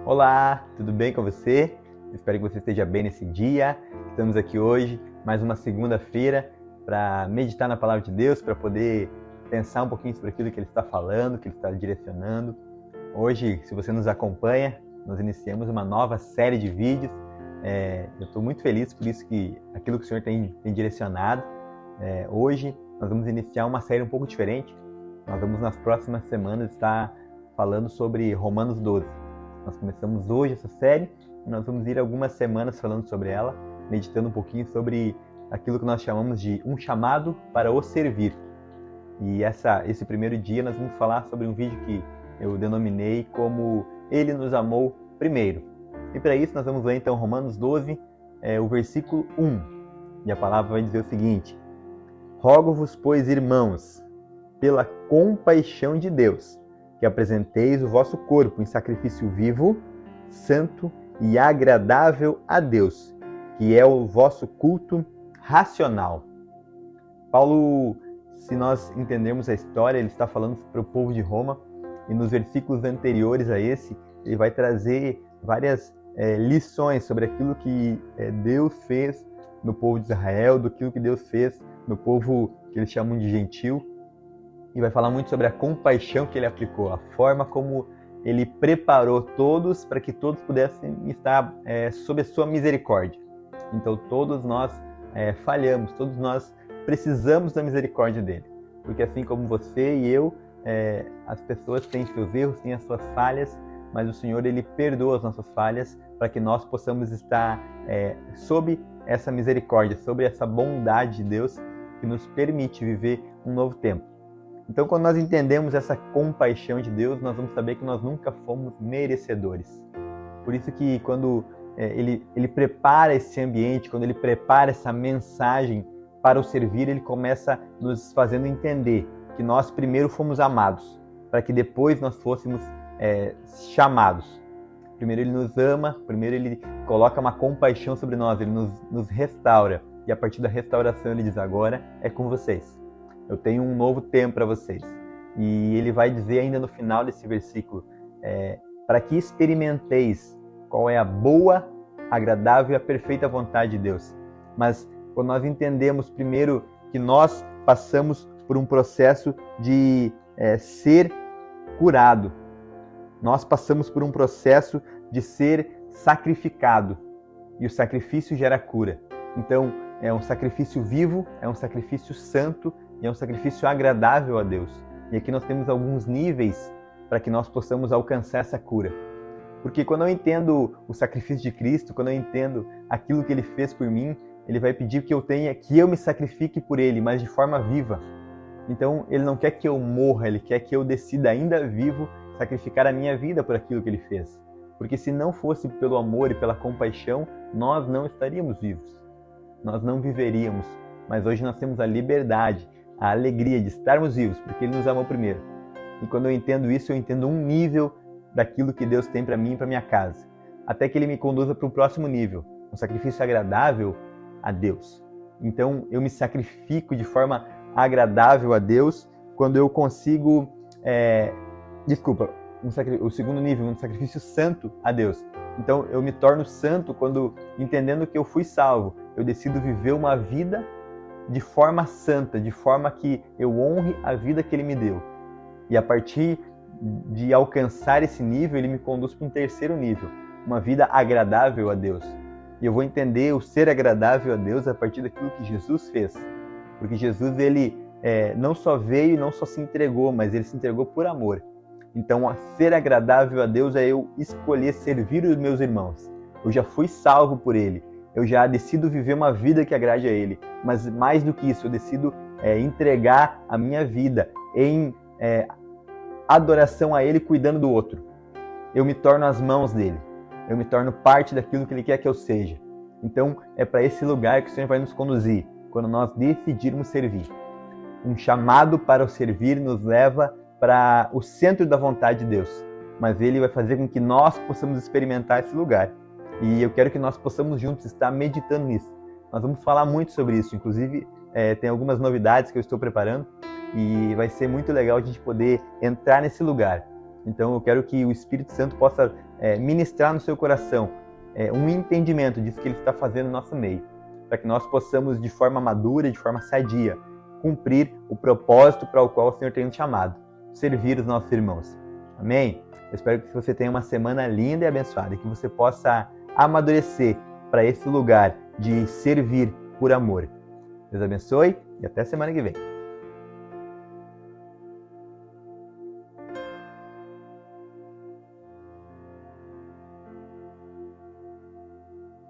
Olá, tudo bem com você? Espero que você esteja bem nesse dia. Estamos aqui hoje, mais uma segunda-feira, para meditar na Palavra de Deus, para poder pensar um pouquinho sobre aquilo que Ele está falando, que Ele está direcionando. Hoje, se você nos acompanha, nós iniciamos uma nova série de vídeos. Eu estou muito feliz por isso que aquilo que o Senhor tem direcionado. Hoje, nós vamos iniciar uma série um pouco diferente. Nós vamos, nas próximas semanas, estar falando sobre Romanos 12. Nós começamos hoje essa série e nós vamos ir algumas semanas falando sobre ela, meditando um pouquinho sobre aquilo que nós chamamos de um chamado para o servir. E esse primeiro dia nós vamos falar sobre um vídeo que eu denominei como Ele nos amou primeiro. E para isso nós vamos ler então Romanos 12, o versículo 1. E a palavra vai dizer o seguinte: Rogo-vos, pois, irmãos, pela compaixão de Deus, que apresenteis o vosso corpo em sacrifício vivo, santo e agradável a Deus, que é o vosso culto racional. Paulo, se nós entendermos a história, ele está falando para o povo de Roma, e nos versículos anteriores a esse, ele vai trazer várias lições sobre aquilo que Deus fez no povo de Israel, do que Deus fez no povo que eles chamam de gentil. E vai falar muito sobre a compaixão que ele aplicou, a forma como ele preparou todos para que todos pudessem estar sob a sua misericórdia. Então todos nós falhamos, todos nós precisamos da misericórdia dele. Porque assim como você e eu, as pessoas têm seus erros, têm as suas falhas, mas o Senhor ele perdoa as nossas falhas para que nós possamos estar sob essa misericórdia, sobre essa bondade de Deus que nos permite viver um novo tempo. Então, quando nós entendemos essa compaixão de Deus, nós vamos saber que nós nunca fomos merecedores. Por isso que quando ele prepara esse ambiente, quando ele prepara essa mensagem para o servir, ele começa nos fazendo entender que nós primeiro fomos amados, para que depois nós fôssemos chamados. Primeiro ele nos ama, primeiro ele coloca uma compaixão sobre nós, ele nos restaura. E a partir da restauração ele diz: agora é com vocês. Eu tenho um novo tempo para vocês. E ele vai dizer ainda no final desse versículo, para que experimenteis qual é a boa, agradável e a perfeita vontade de Deus. Mas quando nós entendemos primeiro que nós passamos por um processo de ser curado, nós passamos por um processo de ser sacrificado. E o sacrifício gera cura. Então, é um sacrifício vivo, é um sacrifício santo, e é um sacrifício agradável a Deus. E aqui nós temos alguns níveis para que nós possamos alcançar essa cura. Porque quando eu entendo o sacrifício de Cristo, quando eu entendo aquilo que Ele fez por mim, Ele vai pedir que eu me sacrifique por Ele, mas de forma viva. Então, Ele não quer que eu morra, Ele quer que eu decida ainda vivo sacrificar a minha vida por aquilo que Ele fez. Porque se não fosse pelo amor e pela compaixão, nós não estaríamos vivos. Nós não viveríamos. Mas hoje nós temos a liberdade, a alegria de estarmos vivos, porque Ele nos amou primeiro. E quando eu entendo isso, eu entendo um nível daquilo que Deus tem para mim e para minha casa. Até que Ele me conduza para o próximo nível, um sacrifício agradável a Deus. Então eu me sacrifico de forma agradável a Deus quando eu consigo... o segundo nível, um sacrifício santo a Deus. Então eu me torno santo quando, entendendo que eu fui salvo, eu decido viver uma vida de forma santa, de forma que eu honre a vida que Ele me deu. E a partir de alcançar esse nível, Ele me conduz para um terceiro nível, uma vida agradável a Deus. E eu vou entender o ser agradável a Deus a partir daquilo que Jesus fez. Porque Jesus, Ele não só veio e não só se entregou, mas Ele se entregou por amor. Então, ser agradável a Deus é eu escolher servir os meus irmãos. Eu já fui salvo por Ele. Eu já decido viver uma vida que agrade a Ele. Mas mais do que isso, eu decido entregar a minha vida em adoração a Ele, cuidando do outro. Eu me torno as mãos dEle. Eu me torno parte daquilo que Ele quer que eu seja. Então, é para esse lugar que o Senhor vai nos conduzir, quando nós decidirmos servir. Um chamado para o servir nos leva para o centro da vontade de Deus. Mas Ele vai fazer com que nós possamos experimentar esse lugar. E eu quero que nós possamos juntos estar meditando nisso. Nós vamos falar muito sobre isso. Inclusive, tem algumas novidades que eu estou preparando. E vai ser muito legal a gente poder entrar nesse lugar. Então eu quero que o Espírito Santo possa ministrar no seu coração um entendimento disso que Ele está fazendo no nosso meio, para que nós possamos, de forma madura, de forma sadia, cumprir o propósito para o qual o Senhor tem nos chamado, servir os nossos irmãos. Amém? Eu espero que você tenha uma semana linda e abençoada, e que você possa amadurecer para esse lugar de servir por amor. Deus abençoe e até semana que vem.